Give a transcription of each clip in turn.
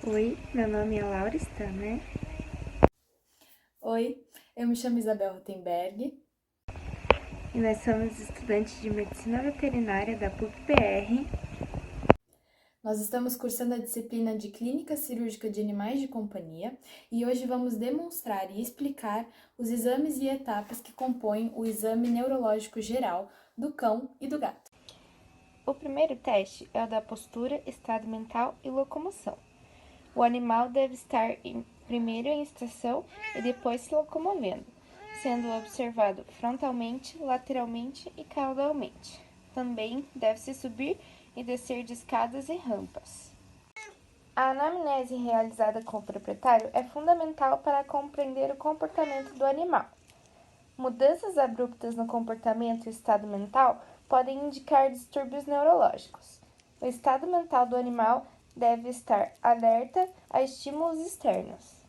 Oi, meu nome é Laura Stammer Oi, eu me chamo Isabel Rutenberg. e nós somos estudantes de Medicina Veterinária da PUC-PR. Nós estamos cursando a disciplina de Clínica Cirúrgica de Animais de Companhia e hoje vamos demonstrar e explicar os exames e etapas que compõem o exame neurológico geral do cão e do gato. O primeiro teste é o da postura, estado mental e locomoção. O animal deve estar primeiro em estação e depois se locomovendo, sendo observado frontalmente, lateralmente e caudalmente. Também deve-se subir e descer de escadas e rampas. A anamnese realizada com o proprietário é fundamental para compreender o comportamento do animal. Mudanças abruptas no comportamento e estado mental podem indicar distúrbios neurológicos. O estado mental do animal deve estar alerta a estímulos externos.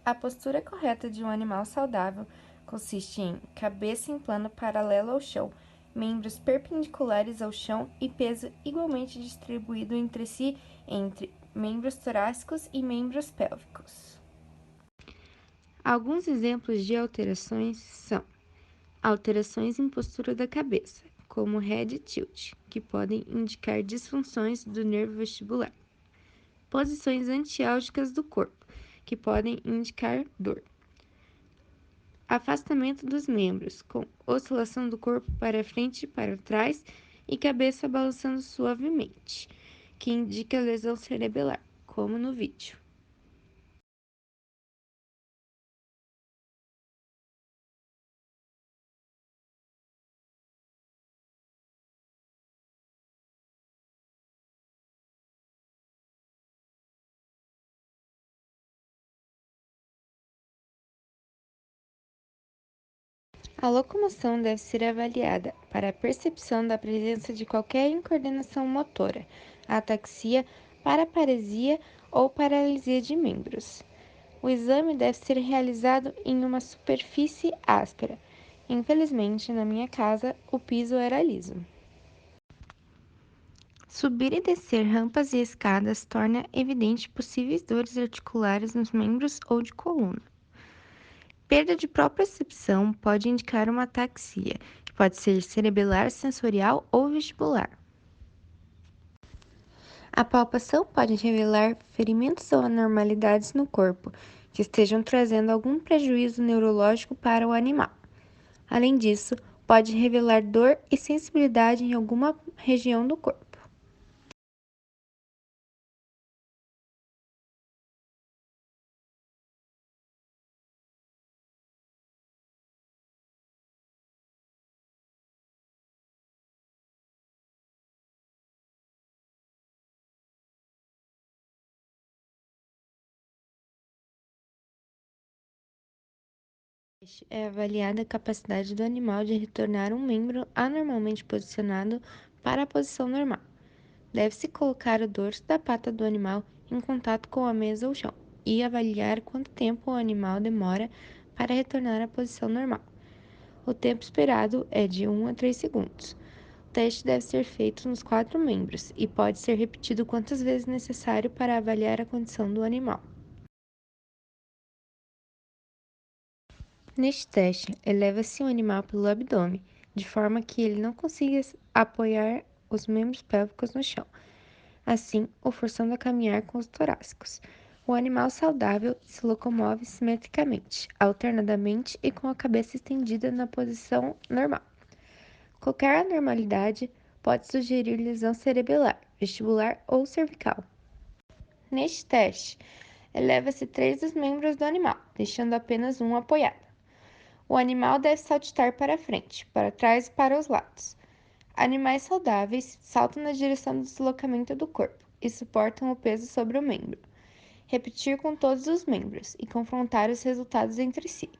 A postura correta de um animal saudável consiste em cabeça em plano paralelo ao chão, membros perpendiculares ao chão e peso igualmente distribuído entre si entre membros torácicos e membros pélvicos. Alguns exemplos de alterações são alterações em postura da cabeça, como head tilt, que podem indicar disfunções do nervo vestibular. Posições antiálgicas do corpo, que podem indicar dor. Afastamento dos membros, com oscilação do corpo para frente e para trás e cabeça balançando suavemente, que indica lesão cerebelar, como no vídeo. A locomoção deve ser avaliada para a percepção da presença de qualquer incoordenação motora, ataxia, paraparesia ou paralisia de membros. O exame deve ser realizado em uma superfície áspera. Infelizmente, na minha casa, o piso era liso. Subir e descer rampas e escadas torna evidente possíveis dores articulares nos membros ou de coluna. Perda de propriocepção pode indicar uma ataxia, que pode ser cerebelar, sensorial ou vestibular. A palpação pode revelar ferimentos ou anormalidades no corpo, que estejam trazendo algum prejuízo neurológico para o animal. Além disso, pode revelar dor e sensibilidade em alguma região do corpo. É avaliada a capacidade do animal de retornar um membro anormalmente posicionado para a posição normal. Deve-se colocar o dorso da pata do animal em contato com a mesa ou chão e avaliar quanto tempo o animal demora para retornar à posição normal. O tempo esperado é de 1 a 3 segundos. O teste deve ser feito nos 4 membros e pode ser repetido quantas vezes necessário para avaliar a condição do animal. Neste teste, eleva-se o animal pelo abdômen, de forma que ele não consiga apoiar os membros pélvicos no chão, assim o forçando a caminhar com os torácicos. O animal saudável se locomove simetricamente, alternadamente e com a cabeça estendida na posição normal. Qualquer anormalidade pode sugerir lesão cerebelar, vestibular ou cervical. Neste teste, eleva-se 3 dos membros do animal, deixando apenas um apoiado. O animal deve saltitar para frente, para trás e para os lados. Animais saudáveis saltam na direção do deslocamento do corpo e suportam o peso sobre o membro. Repetir com todos os membros e confrontar os resultados entre si.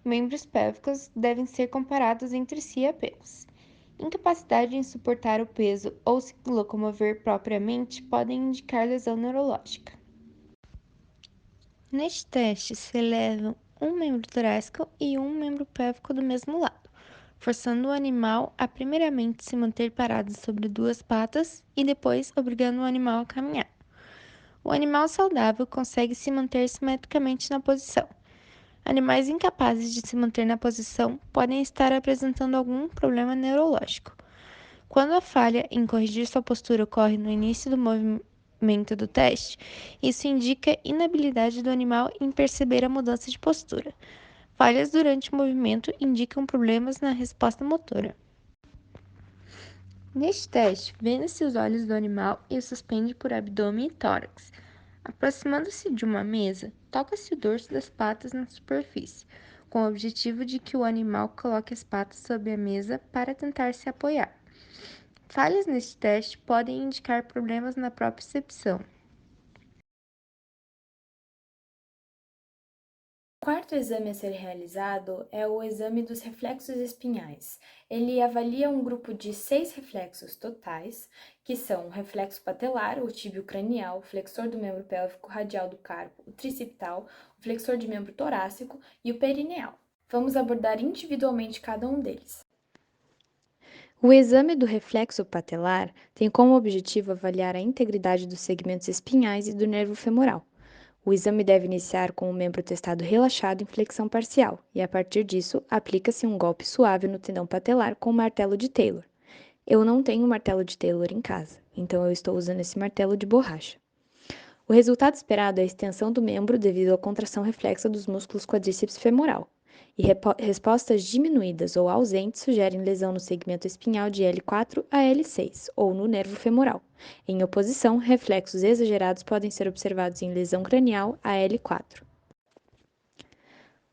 Membros pélvicos devem ser comparados entre si apenas. Incapacidade em suportar o peso ou se locomover propriamente podem indicar lesão neurológica. Neste teste, se elevam um membro torácico e um membro pélvico do mesmo lado, forçando o animal a primeiramente se manter parado sobre duas patas e depois obrigando o animal a caminhar. O animal saudável consegue se manter simetricamente na posição. Animais incapazes de se manter na posição podem estar apresentando algum problema neurológico. Quando a falha em corrigir sua postura ocorre no início do movimento do teste, isso indica inabilidade do animal em perceber a mudança de postura. Falhas durante o movimento indicam problemas na resposta motora. Neste teste, venda-se os olhos do animal e o suspende por abdômen e tórax. Aproximando-se de uma mesa, toca-se o dorso das patas na superfície, com o objetivo de que o animal coloque as patas sobre a mesa para tentar se apoiar. Falhas neste teste podem indicar problemas na propriocepção. O quarto exame a ser realizado é o exame dos reflexos espinhais. Ele avalia um grupo de 6 reflexos totais, que são o reflexo patelar, o tíbio cranial, o flexor do membro pélvico radial do carpo, o tricipital, o flexor de membro torácico e o perineal. Vamos abordar individualmente cada um deles. O exame do reflexo patelar tem como objetivo avaliar a integridade dos segmentos espinhais e do nervo femoral. O exame deve iniciar com o membro testado relaxado em flexão parcial e, a partir disso, aplica-se um golpe suave no tendão patelar com o martelo de Taylor. Eu não tenho martelo de Taylor em casa, então eu estou usando esse martelo de borracha. O resultado esperado é a extensão do membro devido à contração reflexa dos músculos quadríceps femoral, e respostas diminuídas ou ausentes sugerem lesão no segmento espinhal de L4 a L6 ou no nervo femoral. Em oposição, reflexos exagerados podem ser observados em lesão cranial a L4.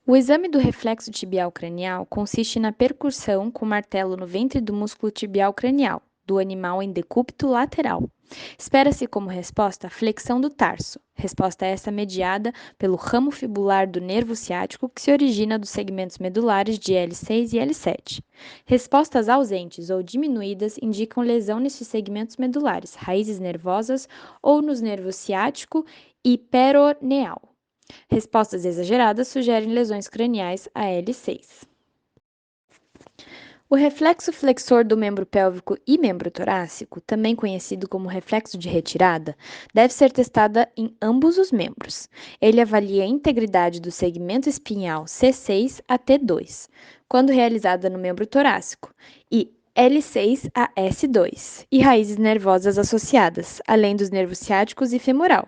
O exame do reflexo tibial cranial consiste na percussão com martelo no ventre do músculo tibial cranial, do animal em decúbito lateral. Espera-se como resposta a flexão do tarso, resposta essa mediada pelo ramo fibular do nervo ciático que se origina dos segmentos medulares de L6 e L7. Respostas ausentes ou diminuídas indicam lesão nesses segmentos medulares, raízes nervosas ou nos nervos ciático e peroneal. Respostas exageradas sugerem lesões craniais a L6. O reflexo flexor do membro pélvico e membro torácico, também conhecido como reflexo de retirada, deve ser testada em ambos os membros. Ele avalia a integridade do segmento espinhal C6 a T2, quando realizada no membro torácico, e L6 a S2, e raízes nervosas associadas, além dos nervos ciáticos e femoral,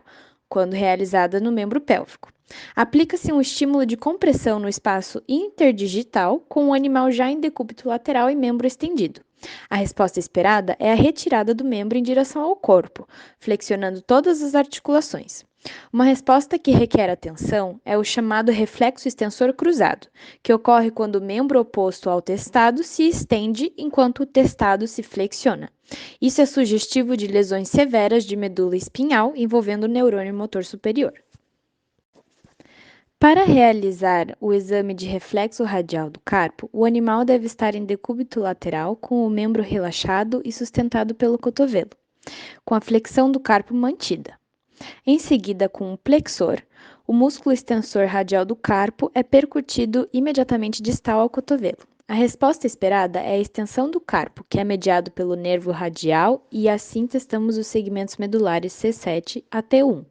quando realizada no membro pélvico. Aplica-se um estímulo de compressão no espaço interdigital com o animal já em decúbito lateral e membro estendido. A resposta esperada é a retirada do membro em direção ao corpo, flexionando todas as articulações. Uma resposta que requer atenção é o chamado reflexo extensor cruzado, que ocorre quando o membro oposto ao testado se estende enquanto o testado se flexiona. Isso é sugestivo de lesões severas de medula espinhal envolvendo o neurônio motor superior. Para realizar o exame de reflexo radial do carpo, o animal deve estar em decúbito lateral com o membro relaxado e sustentado pelo cotovelo, com a flexão do carpo mantida. Em seguida, com o plexor, o músculo extensor radial do carpo é percutido imediatamente distal ao cotovelo. A resposta esperada é a extensão do carpo, que é mediado pelo nervo radial, e assim testamos os segmentos medulares C7 a T1.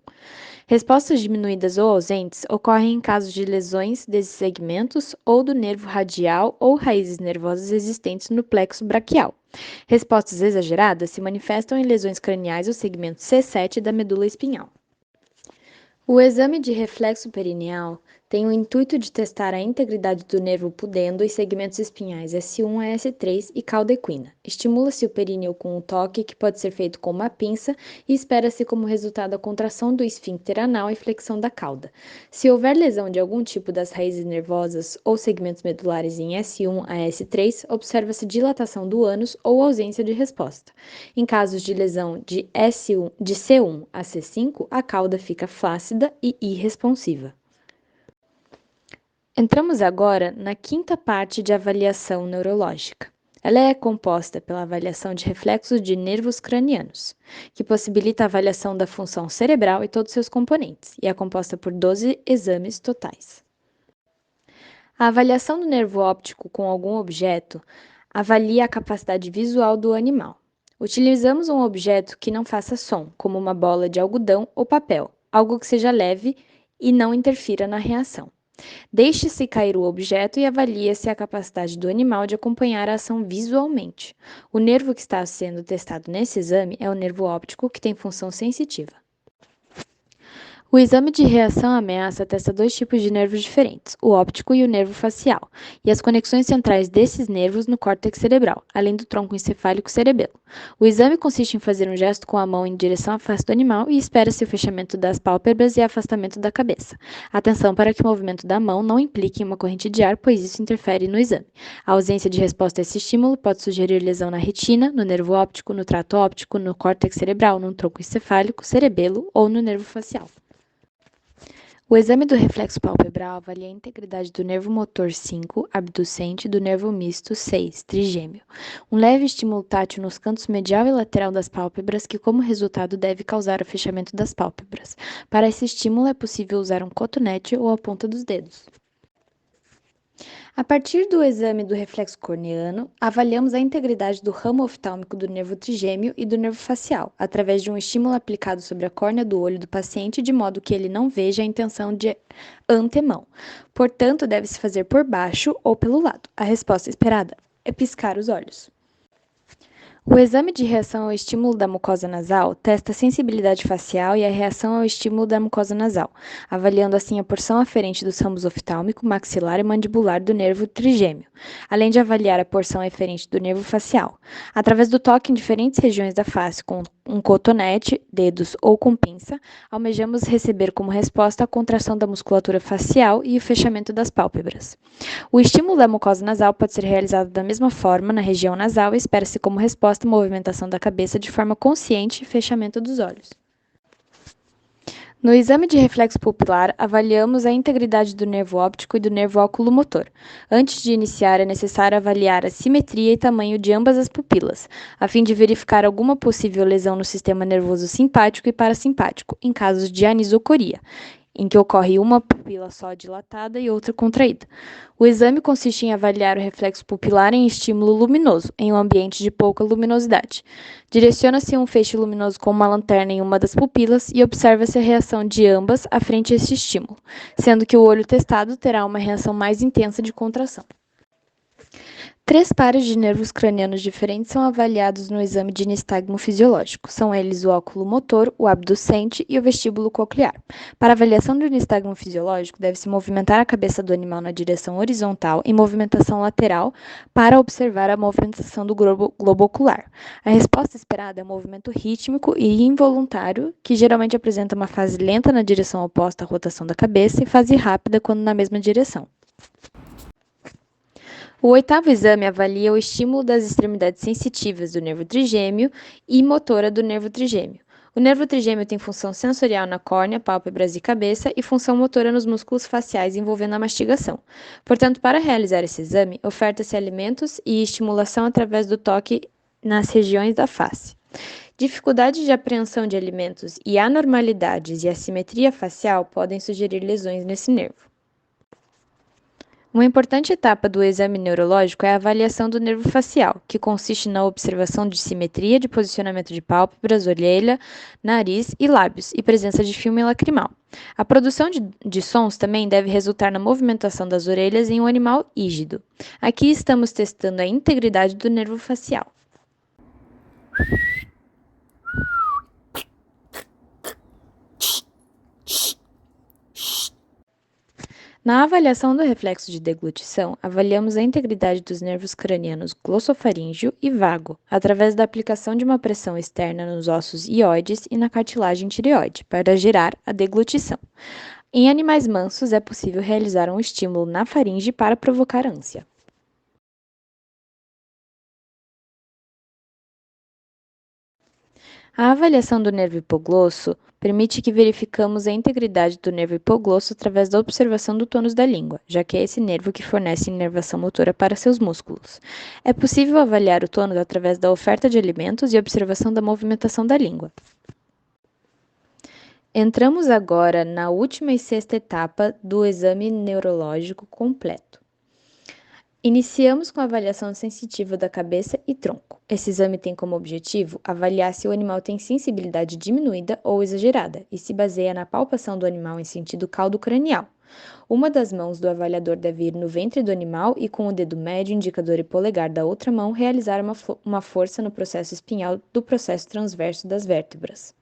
Respostas diminuídas ou ausentes ocorrem em casos de lesões desses segmentos ou do nervo radial ou raízes nervosas existentes no plexo braquial. Respostas exageradas se manifestam em lesões craniais do segmento C7 da medula espinhal. O exame de reflexo perineal tem o intuito de testar a integridade do nervo pudendo e segmentos espinhais S1 a S3 e cauda equina. Estimula-se o períneo com um toque, que pode ser feito com uma pinça, e espera-se como resultado a contração do esfíncter anal e flexão da cauda. Se houver lesão de algum tipo das raízes nervosas ou segmentos medulares em S1 a S3, observa-se dilatação do ânus ou ausência de resposta. Em casos de lesão de C1 a C5, a cauda fica flácida e irresponsiva. Entramos agora na quinta parte de avaliação neurológica. Ela é composta pela avaliação de reflexos de nervos cranianos, que possibilita a avaliação da função cerebral e todos seus componentes, e é composta por 12 exames totais. A avaliação do nervo óptico com algum objeto avalia a capacidade visual do animal. Utilizamos um objeto que não faça som, como uma bola de algodão ou papel, algo que seja leve e não interfira na reação. Deixe-se cair o objeto e avalie-se a capacidade do animal de acompanhar a ação visualmente. O nervo que está sendo testado nesse exame é o nervo óptico, que tem função sensitiva. O exame de reação à ameaça testa dois tipos de nervos diferentes, o óptico e o nervo facial, e as conexões centrais desses nervos no córtex cerebral, além do tronco encefálico cerebelo. O exame consiste em fazer um gesto com a mão em direção à face do animal e espera-se o fechamento das pálpebras e afastamento da cabeça. Atenção para que o movimento da mão não implique em uma corrente de ar, pois isso interfere no exame. A ausência de resposta a esse estímulo pode sugerir lesão na retina, no nervo óptico, no trato óptico, no córtex cerebral, no tronco encefálico, cerebelo ou no nervo facial. O exame do reflexo palpebral avalia a integridade do nervo motor 5, abducente, e do nervo misto 6, trigêmeo. Um leve estímulo tátil nos cantos medial e lateral das pálpebras, que como resultado deve causar o fechamento das pálpebras. Para esse estímulo é possível usar um cotonete ou a ponta dos dedos. A partir do exame do reflexo corneano, avaliamos a integridade do ramo oftálmico do nervo trigêmeo e do nervo facial, através de um estímulo aplicado sobre a córnea do olho do paciente, de modo que ele não veja a intenção de antemão. Portanto, deve-se fazer por baixo ou pelo lado. A resposta esperada é piscar os olhos. O exame de reação ao estímulo da mucosa nasal testa a sensibilidade facial e a reação ao estímulo da mucosa nasal, avaliando assim a porção aferente dos ramos oftálmico, maxilar e mandibular do nervo trigêmeo, além de avaliar a porção eferente do nervo facial. Através do toque em diferentes regiões da face com um cotonete, dedos ou com pinça, almejamos receber como resposta a contração da musculatura facial e o fechamento das pálpebras. O estímulo da mucosa nasal pode ser realizado da mesma forma na região nasal e espera-se como resposta a movimentação da cabeça de forma consciente e fechamento dos olhos. No exame de reflexo pupilar, avaliamos a integridade do nervo óptico e do nervo oculomotor. Antes de iniciar, é necessário avaliar a simetria e tamanho de ambas as pupilas, a fim de verificar alguma possível lesão no sistema nervoso simpático e parasimpático, em casos de anisocoria, em que ocorre uma pupila só dilatada e outra contraída. O exame consiste em avaliar o reflexo pupilar em estímulo luminoso, em um ambiente de pouca luminosidade. Direciona-se um feixe luminoso com uma lanterna em uma das pupilas e observa-se a reação de ambas à frente a este estímulo, sendo que o olho testado terá uma reação mais intensa de contração. 3 pares de nervos cranianos diferentes são avaliados no exame de nistagmo fisiológico. São eles o óculo motor, o abducente e o vestíbulo coclear. Para avaliação do nistagmo fisiológico, deve-se movimentar a cabeça do animal na direção horizontal em movimentação lateral para observar a movimentação do globo ocular. A resposta esperada é um movimento rítmico e involuntário, que geralmente apresenta uma fase lenta na direção oposta à rotação da cabeça e fase rápida quando na mesma direção. O 8º exame avalia o estímulo das extremidades sensitivas do nervo trigêmeo e motora do nervo trigêmeo. O nervo trigêmeo tem função sensorial na córnea, pálpebras e cabeça e função motora nos músculos faciais envolvendo a mastigação. Portanto, para realizar esse exame, oferta-se alimentos e estimulação através do toque nas regiões da face. Dificuldade de apreensão de alimentos e anormalidades e assimetria facial podem sugerir lesões nesse nervo. Uma importante etapa do exame neurológico é a avaliação do nervo facial, que consiste na observação de simetria de posicionamento de pálpebras, orelha, nariz e lábios, e presença de filme lacrimal. A produção de sons também deve resultar na movimentação das orelhas em um animal rígido. Aqui estamos testando a integridade do nervo facial. Na avaliação do reflexo de deglutição, avaliamos a integridade dos nervos cranianos glossofaríngeo e vago, através da aplicação de uma pressão externa nos ossos ióides e na cartilagem tireoide, para gerar a deglutição. Em animais mansos, é possível realizar um estímulo na faringe para provocar ânsia. A avaliação do nervo hipoglosso permite que verificamos a integridade do nervo hipoglosso através da observação do tônus da língua, já que é esse nervo que fornece inervação motora para seus músculos. É possível avaliar o tônus através da oferta de alimentos e observação da movimentação da língua. Entramos agora na última e 6ª etapa do exame neurológico completo, Iniciamos com a avaliação sensitiva da cabeça e tronco. Esse exame tem como objetivo avaliar se o animal tem sensibilidade diminuída ou exagerada e se baseia na palpação do animal em sentido caldo-cranial. Uma das mãos do avaliador deve ir no ventre do animal e, com o dedo médio, indicador e polegar da outra mão, realizar uma força no processo espinhal do processo transverso das vértebras.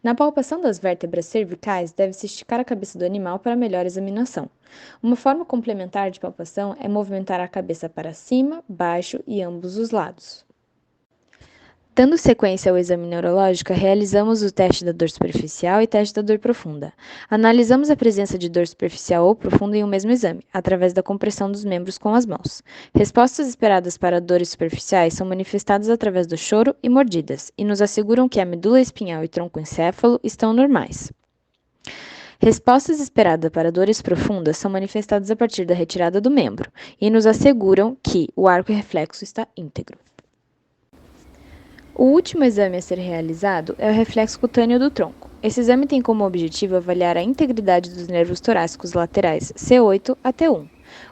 Na palpação das vértebras cervicais, deve-se esticar a cabeça do animal para melhor examinação. Uma forma complementar de palpação é movimentar a cabeça para cima, baixo e ambos os lados. Dando sequência ao exame neurológico, realizamos o teste da dor superficial e teste da dor profunda. Analisamos a presença de dor superficial ou profunda em um mesmo exame, através da compressão dos membros com as mãos. Respostas esperadas para dores superficiais são manifestadas através do choro e mordidas, e nos asseguram que a medula espinhal e tronco-encéfalo estão normais. Respostas esperadas para dores profundas são manifestadas a partir da retirada do membro, e nos asseguram que o arco reflexo está íntegro. O último exame a ser realizado é o reflexo cutâneo do tronco. Esse exame tem como objetivo avaliar a integridade dos nervos torácicos laterais C8 a T1,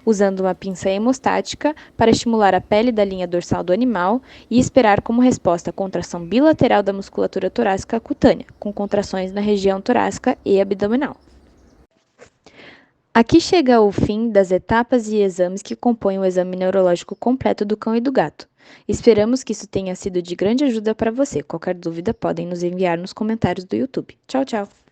usando uma pinça hemostática para estimular a pele da linha dorsal do animal e esperar como resposta a contração bilateral da musculatura torácica cutânea, com contrações na região torácica e abdominal. Aqui chega o fim das etapas e exames que compõem o exame neurológico completo do cão e do gato. Esperamos que isso tenha sido de grande ajuda para você. Qualquer dúvida, podem nos enviar nos comentários do YouTube. Tchau, tchau!